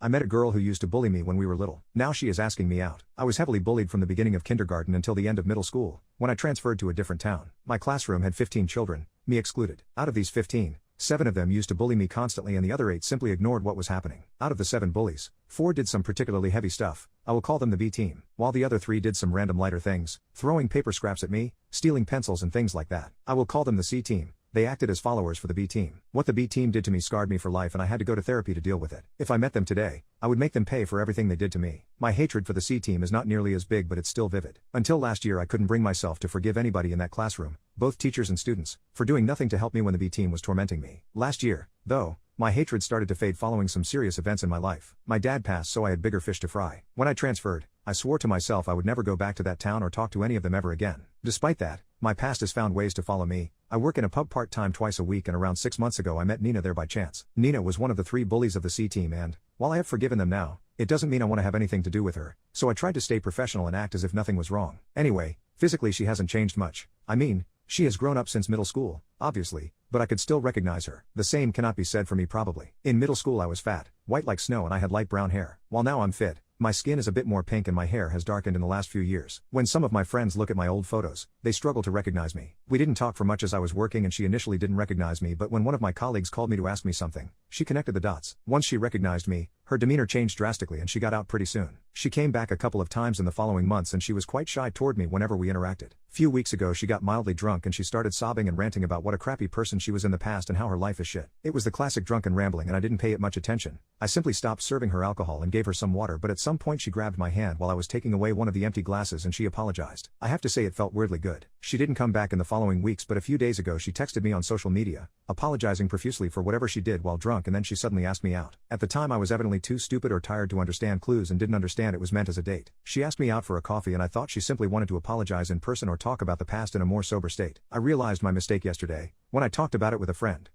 I met a girl who used to bully me when we were little. Now she is asking me out. I was heavily bullied from the beginning of kindergarten until the end of middle school, when I transferred to a different town. My classroom had 15 children, me excluded. Out of these 15, 7 of them used to bully me constantly and the other 8 simply ignored what was happening. Out of the 7 bullies, 4 did some particularly heavy stuff. I will call them the B team, while the other 3 did some random lighter things, throwing paper scraps at me, stealing pencils and things like that. I will call them the C team. They acted as followers for the B team. What the B team did to me scarred me for life and I had to go to therapy to deal with it. If I met them today, I would make them pay for everything they did to me. My hatred for the C team is not nearly as big but it's still vivid. Until last year I couldn't bring myself to forgive anybody in that classroom, both teachers and students, for doing nothing to help me when the B team was tormenting me. Last year, though, my hatred started to fade following some serious events in my life. My dad passed so I had bigger fish to fry. When I transferred, I swore to myself I would never go back to that town or talk to any of them ever again. Despite that, my past has found ways to follow me. I work in a pub part-time twice a week and around 6 months ago I met Nina there by chance. Nina was one of the 3 bullies of the C team and, while I have forgiven them now, it doesn't mean I want to have anything to do with her, so I tried to stay professional and act as if nothing was wrong. Anyway, physically she hasn't changed much. I mean, she has grown up since middle school, obviously, but I could still recognize her. The same cannot be said for me probably. In middle school I was fat, white like snow and I had light brown hair. While now I'm fit, my skin is a bit more pink and my hair has darkened in the last few years. When some of my friends look at my old photos, they struggle to recognize me. We didn't talk for much as I was working and she initially didn't recognize me, but when one of my colleagues called me to ask me something, she connected the dots. Once she recognized me, her demeanor changed drastically and she got out pretty soon. She came back a couple of times in the following months and she was quite shy toward me whenever we interacted. Few weeks ago she got mildly drunk and she started sobbing and ranting about what a crappy person she was in the past and how her life is shit. It was the classic drunken rambling and I didn't pay it much attention. I simply stopped serving her alcohol and gave her some water, but at some point she grabbed my hand while I was taking away one of the empty glasses and she apologized. I have to say it felt weirdly good. She didn't come back in the following weeks, but a few days ago she texted me on social media, apologizing profusely for whatever she did while drunk, and then she suddenly asked me out. At the time I was evidently too stupid or tired to understand clues and didn't understand it was meant as a date. She asked me out for a coffee and I thought she simply wanted to apologize in person or talk about the past in a more sober state. I realized my mistake yesterday, when I talked about it with a friend.